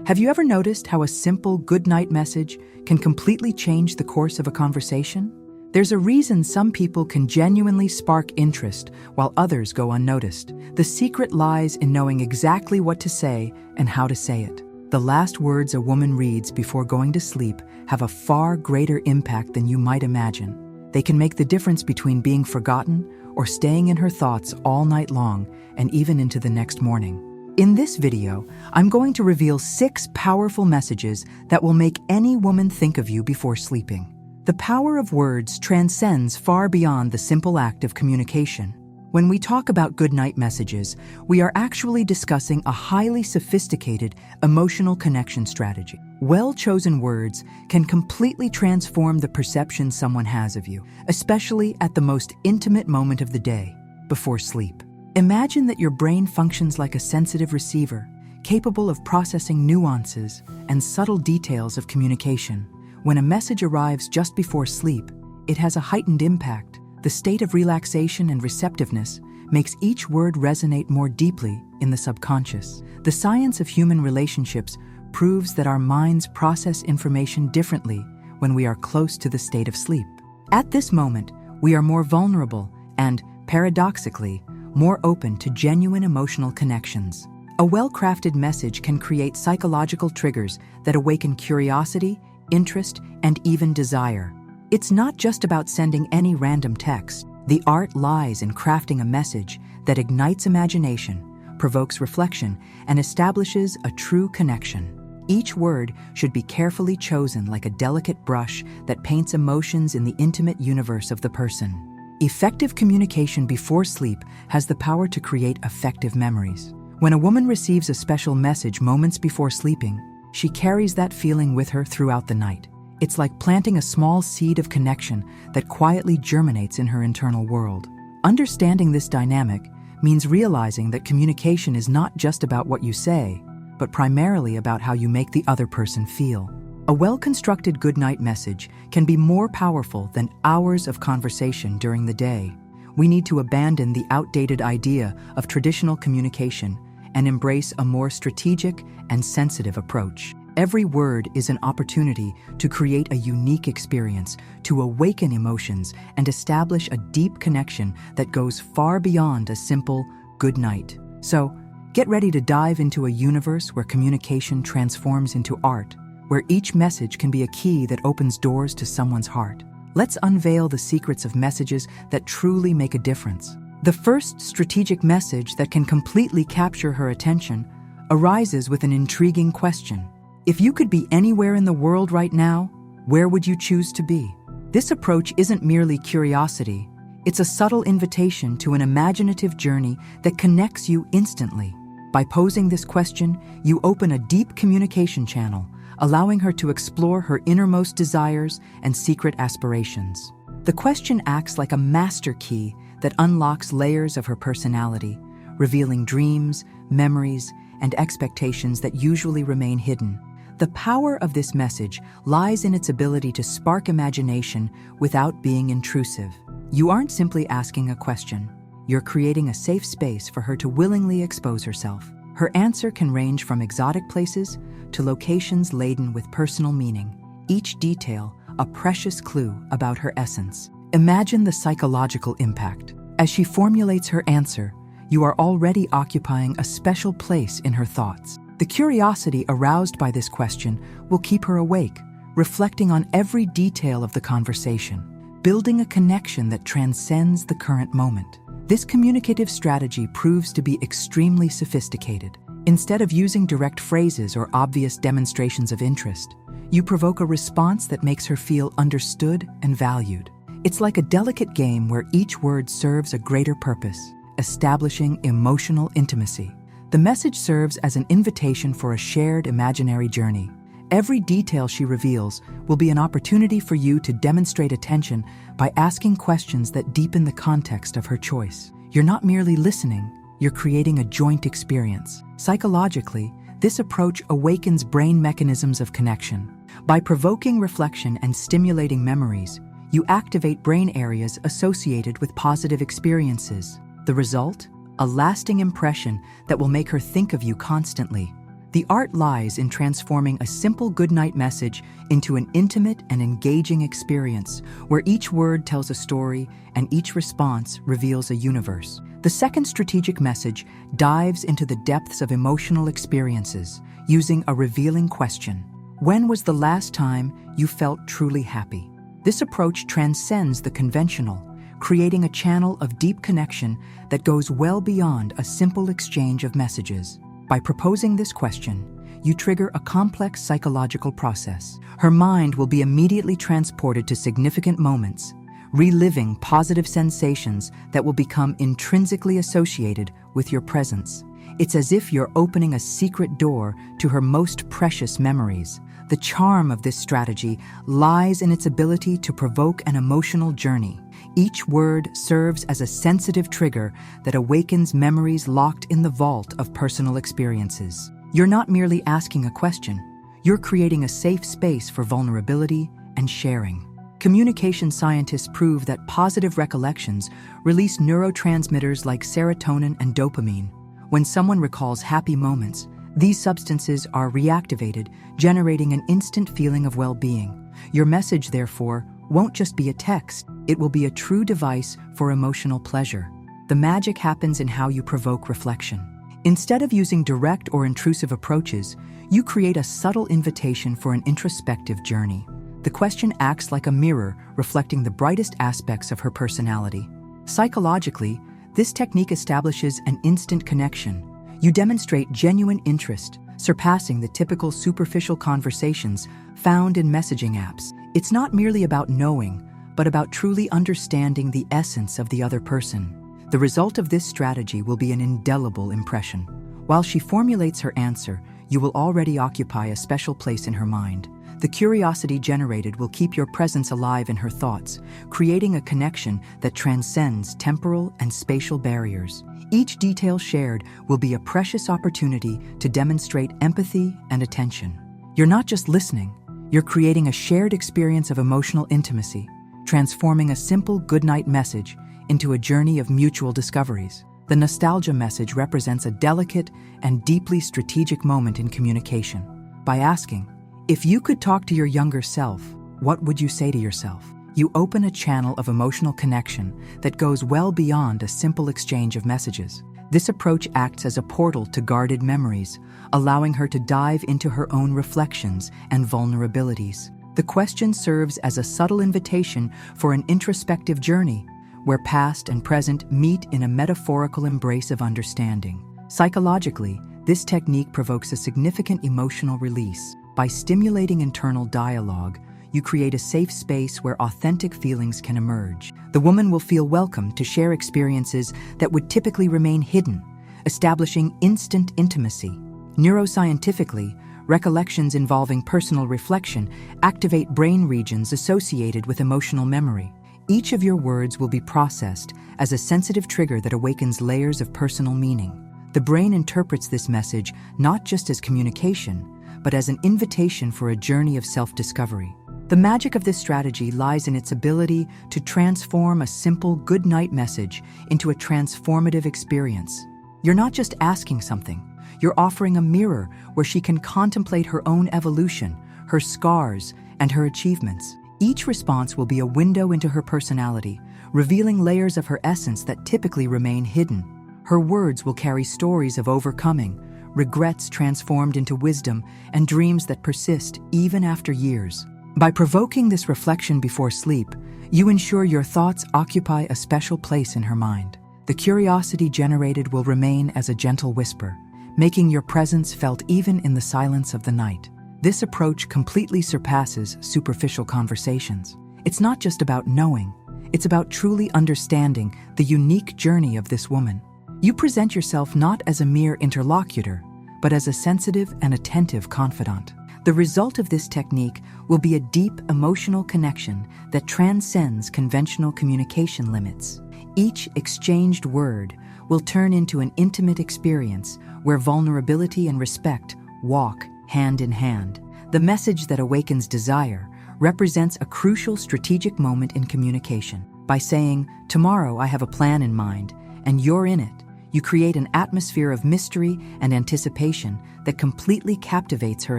Have you ever noticed how a simple goodnight message can completely change the course of a conversation? There's a reason some people can genuinely spark interest while others go unnoticed. The secret lies in knowing exactly what to say and how to say it. The last words a woman reads before going to sleep have a far greater impact than you might imagine. They can make the difference between being forgotten or staying in her thoughts all night long and even into the next morning. In this video, I'm going to reveal 6 powerful messages that will make any woman think of you before sleeping. The power of words transcends far beyond the simple act of communication. When we talk about goodnight messages, we are actually discussing a highly sophisticated emotional connection strategy. Well-chosen words can completely transform the perception someone has of you, especially at the most intimate moment of the day, before sleep. Imagine that your brain functions like a sensitive receiver, capable of processing nuances and subtle details of communication. When a message arrives just before sleep, it has a heightened impact. The state of relaxation and receptiveness makes each word resonate more deeply in the subconscious. The science of human relationships proves that our minds process information differently when we are close to the state of sleep. At this moment, we are more vulnerable and, paradoxically, more open to genuine emotional connections. A well-crafted message can create psychological triggers that awaken curiosity, interest, and even desire. It's not just about sending any random text. The art lies in crafting a message that ignites imagination, provokes reflection, and establishes a true connection. Each word should be carefully chosen like a delicate brush that paints emotions in the intimate universe of the person. Effective communication before sleep has the power to create effective memories. When a woman receives a special message moments before sleeping, she carries that feeling with her throughout the night. It's like planting a small seed of connection that quietly germinates in her internal world. Understanding this dynamic means realizing that communication is not just about what you say, but primarily about how you make the other person feel. A well-constructed goodnight message can be more powerful than hours of conversation during the day. We need to abandon the outdated idea of traditional communication and embrace a more strategic and sensitive approach. Every word is an opportunity to create a unique experience, to awaken emotions, and establish a deep connection that goes far beyond a simple good night. So, get ready to dive into a universe where communication transforms into art, where each message can be a key that opens doors to someone's heart. Let's unveil the secrets of messages that truly make a difference. The first strategic message that can completely capture her attention arises with an intriguing question. If you could be anywhere in the world right now, where would you choose to be? This approach isn't merely curiosity, it's a subtle invitation to an imaginative journey that connects you instantly. By posing this question, you open a deep communication channel, allowing her to explore her innermost desires and secret aspirations. The question acts like a master key that unlocks layers of her personality, revealing dreams, memories, and expectations that usually remain hidden. The power of this message lies in its ability to spark imagination without being intrusive. You aren't simply asking a question, you're creating a safe space for her to willingly expose herself. Her answer can range from exotic places to locations laden with personal meaning, each detail a precious clue about her essence. Imagine the psychological impact. As she formulates her answer, you are already occupying a special place in her thoughts. The curiosity aroused by this question will keep her awake, reflecting on every detail of the conversation, building a connection that transcends the current moment. This communicative strategy proves to be extremely sophisticated. Instead of using direct phrases or obvious demonstrations of interest, you provoke a response that makes her feel understood and valued. It's like a delicate game where each word serves a greater purpose, establishing emotional intimacy. The message serves as an invitation for a shared imaginary journey. Every detail she reveals will be an opportunity for you to demonstrate attention by asking questions that deepen the context of her choice. You're not merely listening, you're creating a joint experience. Psychologically, this approach awakens brain mechanisms of connection. By provoking reflection and stimulating memories, you activate brain areas associated with positive experiences. The result? A lasting impression that will make her think of you constantly. The art lies in transforming a simple goodnight message into an intimate and engaging experience where each word tells a story and each response reveals a universe. The second strategic message dives into the depths of emotional experiences using a revealing question. When was the last time you felt truly happy? This approach transcends the conventional, creating a channel of deep connection that goes well beyond a simple exchange of messages. By proposing this question, you trigger a complex psychological process. Her mind will be immediately transported to significant moments, reliving positive sensations that will become intrinsically associated with your presence. It's as if you're opening a secret door to her most precious memories. The charm of this strategy lies in its ability to provoke an emotional journey. Each word serves as a sensitive trigger that awakens memories locked in the vault of personal experiences. You're not merely asking a question, you're creating a safe space for vulnerability and sharing. Communication scientists prove that positive recollections release neurotransmitters like serotonin and dopamine. When someone recalls happy moments, these substances are reactivated, generating an instant feeling of well-being. Your message, therefore, won't just be a text, it will be a true device for emotional pleasure. The magic happens in how you provoke reflection. Instead of using direct or intrusive approaches, you create a subtle invitation for an introspective journey. The question acts like a mirror, reflecting the brightest aspects of her personality. Psychologically, this technique establishes an instant connection. You demonstrate genuine interest, surpassing the typical superficial conversations found in messaging apps. It's not merely about knowing, but about truly understanding the essence of the other person. The result of this strategy will be an indelible impression. While she formulates her answer, you will already occupy a special place in her mind. The curiosity generated will keep your presence alive in her thoughts, creating a connection that transcends temporal and spatial barriers. Each detail shared will be a precious opportunity to demonstrate empathy and attention. You're not just listening, you're creating a shared experience of emotional intimacy, transforming a simple goodnight message into a journey of mutual discoveries. The nostalgia message represents a delicate and deeply strategic moment in communication. By asking, if you could talk to your younger self, what would you say to yourself? You open a channel of emotional connection that goes well beyond a simple exchange of messages. This approach acts as a portal to guarded memories, allowing her to dive into her own reflections and vulnerabilities. The question serves as a subtle invitation for an introspective journey, where past and present meet in a metaphorical embrace of understanding. Psychologically, this technique provokes a significant emotional release. By stimulating internal dialogue, you create a safe space where authentic feelings can emerge. The woman will feel welcome to share experiences that would typically remain hidden, establishing instant intimacy. Neuroscientifically, recollections involving personal reflection activate brain regions associated with emotional memory. Each of your words will be processed as a sensitive trigger that awakens layers of personal meaning. The brain interprets this message not just as communication, but as an invitation for a journey of self-discovery. The magic of this strategy lies in its ability to transform a simple goodnight message into a transformative experience. You're not just asking something, you're offering a mirror where she can contemplate her own evolution, her scars, and her achievements. Each response will be a window into her personality, revealing layers of her essence that typically remain hidden. Her words will carry stories of overcoming, regrets transformed into wisdom, and dreams that persist even after years. By provoking this reflection before sleep, you ensure your thoughts occupy a special place in her mind. The curiosity generated will remain as a gentle whisper, making your presence felt even in the silence of the night. This approach completely surpasses superficial conversations. It's not just about knowing, it's about truly understanding the unique journey of this woman. You present yourself not as a mere interlocutor, but as a sensitive and attentive confidant. The result of this technique will be a deep emotional connection that transcends conventional communication limits. Each exchanged word will turn into an intimate experience where vulnerability and respect walk hand in hand. The message that awakens desire represents a crucial strategic moment in communication. By saying, "Tomorrow I have a plan in mind, and you're in it," You create an atmosphere of mystery and anticipation that completely captivates her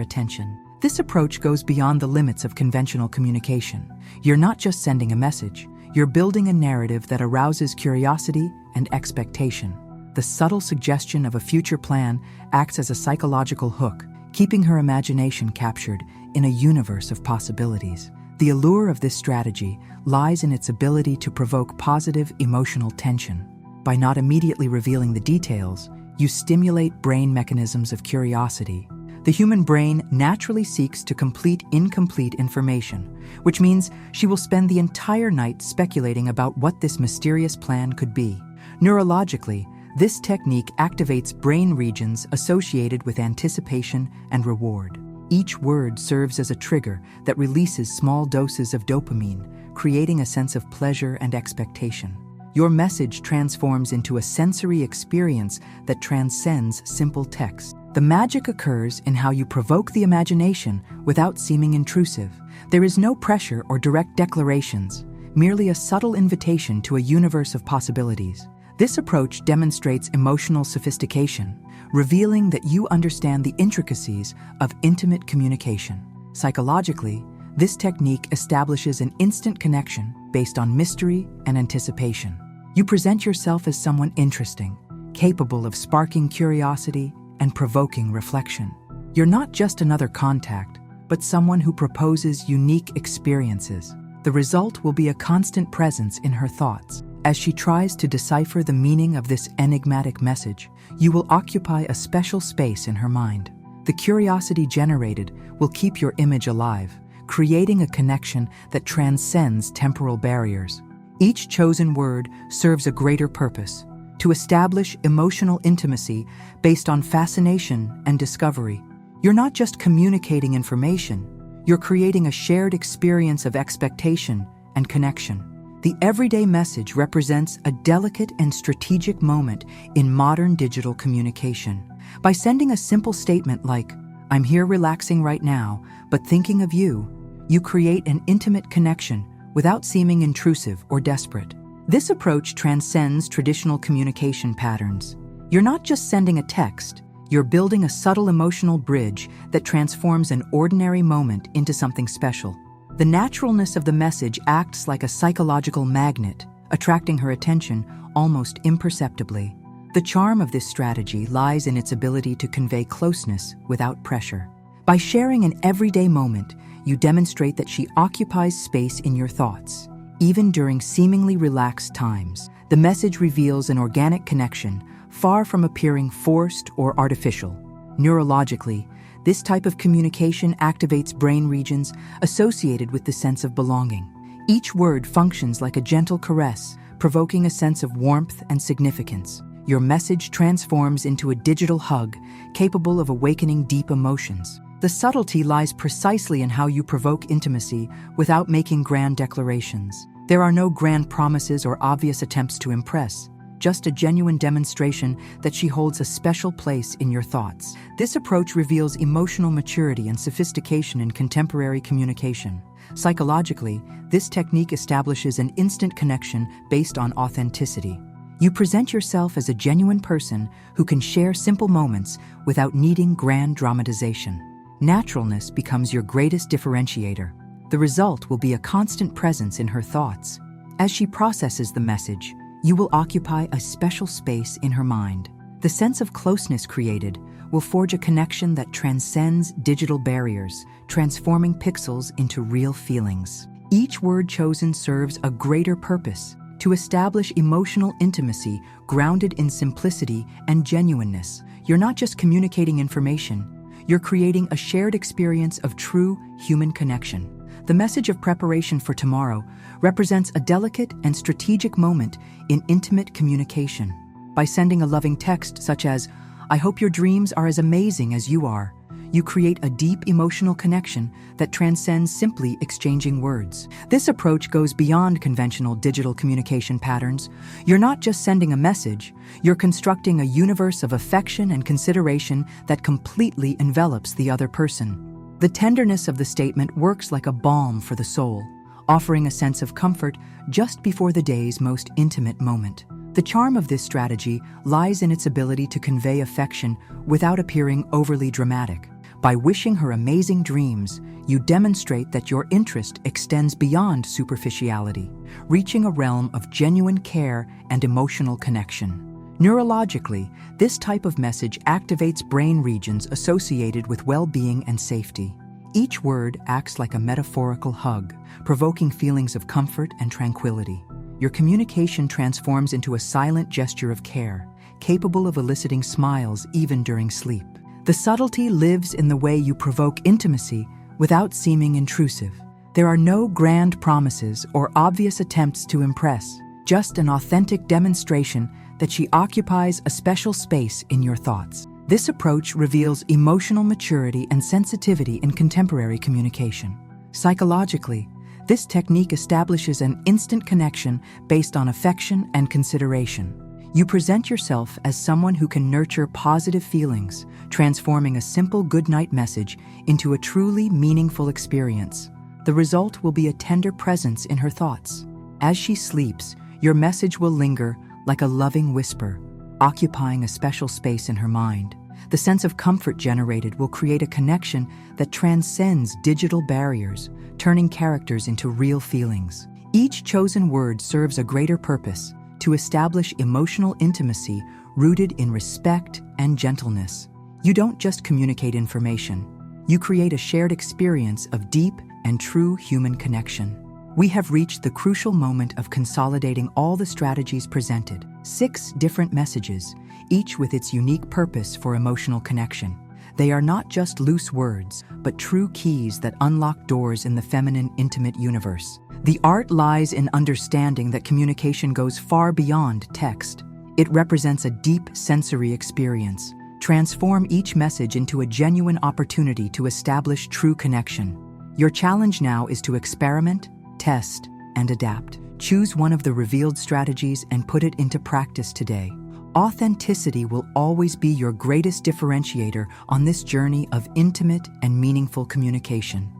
attention. This approach goes beyond the limits of conventional communication. You're not just sending a message, you're building a narrative that arouses curiosity and expectation. The subtle suggestion of a future plan acts as a psychological hook, keeping her imagination captured in a universe of possibilities. The allure of this strategy lies in its ability to provoke positive emotional tension. By not immediately revealing the details, you stimulate brain mechanisms of curiosity. The human brain naturally seeks to complete incomplete information, which means she will spend the entire night speculating about what this mysterious plan could be. Neurologically, this technique activates brain regions associated with anticipation and reward. Each word serves as a trigger that releases small doses of dopamine, creating a sense of pleasure and expectation. Your message transforms into a sensory experience that transcends simple text. The magic occurs in how you provoke the imagination without seeming intrusive. There is no pressure or direct declarations, merely a subtle invitation to a universe of possibilities. This approach demonstrates emotional sophistication, revealing that you understand the intricacies of intimate communication. Psychologically, this technique establishes an instant connection based on mystery and anticipation. You present yourself as someone interesting, capable of sparking curiosity and provoking reflection. You're not just another contact, but someone who proposes unique experiences. The result will be a constant presence in her thoughts. As she tries to decipher the meaning of this enigmatic message, you will occupy a special space in her mind. The curiosity generated will keep your image alive, creating a connection that transcends temporal barriers. Each chosen word serves a greater purpose: to establish emotional intimacy based on fascination and discovery. You're not just communicating information, you're creating a shared experience of expectation and connection. The everyday message represents a delicate and strategic moment in modern digital communication. By sending a simple statement like, "I'm here relaxing right now, but thinking of you," you create an intimate connection without seeming intrusive or desperate. This approach transcends traditional communication patterns. You're not just sending a text, you're building a subtle emotional bridge that transforms an ordinary moment into something special. The naturalness of the message acts like a psychological magnet, attracting her attention almost imperceptibly. The charm of this strategy lies in its ability to convey closeness without pressure. By sharing an everyday moment, you demonstrate that she occupies space in your thoughts. Even during seemingly relaxed times, the message reveals an organic connection, far from appearing forced or artificial. Neurologically, this type of communication activates brain regions associated with the sense of belonging. Each word functions like a gentle caress, provoking a sense of warmth and significance. Your message transforms into a digital hug, capable of awakening deep emotions. The subtlety lies precisely in how you provoke intimacy without making grand declarations. There are no grand promises or obvious attempts to impress, just a genuine demonstration that she holds a special place in your thoughts. This approach reveals emotional maturity and sophistication in contemporary communication. Psychologically, this technique establishes an instant connection based on authenticity. You present yourself as a genuine person who can share simple moments without needing grand dramatization. Naturalness becomes your greatest differentiator. The result will be a constant presence in her thoughts. As she processes the message, you will occupy a special space in her mind. The sense of closeness created will forge a connection that transcends digital barriers, transforming pixels into real feelings. Each word chosen serves a greater purpose: to establish emotional intimacy grounded in simplicity and genuineness. You're not just communicating information, you're creating a shared experience of true human connection. The message of preparation for tomorrow represents a delicate and strategic moment in intimate communication. By sending a loving text such as, "I hope your dreams are as amazing as you are," you create a deep emotional connection that transcends simply exchanging words. This approach goes beyond conventional digital communication patterns. You're not just sending a message, you're constructing a universe of affection and consideration that completely envelops the other person. The tenderness of the statement works like a balm for the soul, offering a sense of comfort just before the day's most intimate moment. The charm of this strategy lies in its ability to convey affection without appearing overly dramatic. By wishing her amazing dreams, you demonstrate that your interest extends beyond superficiality, reaching a realm of genuine care and emotional connection. Neurologically, this type of message activates brain regions associated with well-being and safety. Each word acts like a metaphorical hug, provoking feelings of comfort and tranquility. Your communication transforms into a silent gesture of care, capable of eliciting smiles even during sleep. The subtlety lives in the way you provoke intimacy without seeming intrusive. There are no grand promises or obvious attempts to impress, just an authentic demonstration that she occupies a special space in your thoughts. This approach reveals emotional maturity and sensitivity in contemporary communication. Psychologically, this technique establishes an instant connection based on affection and consideration. You present yourself as someone who can nurture positive feelings, transforming a simple goodnight message into a truly meaningful experience. The result will be a tender presence in her thoughts. As she sleeps, your message will linger like a loving whisper, occupying a special space in her mind. The sense of comfort generated will create a connection that transcends digital barriers, turning characters into real feelings. Each chosen word serves a greater purpose: to establish emotional intimacy rooted in respect and gentleness. You don't just communicate information, you create a shared experience of deep and true human connection. We have reached the crucial moment of consolidating all the strategies presented. 6 different messages, each with its unique purpose for emotional connection. They are not just loose words, but true keys that unlock doors in the feminine, intimate universe. The art lies in understanding that communication goes far beyond text. It represents a deep sensory experience. Transform each message into a genuine opportunity to establish true connection. Your challenge now is to experiment, test, and adapt. Choose one of the revealed strategies and put it into practice today. Authenticity will always be your greatest differentiator on this journey of intimate and meaningful communication.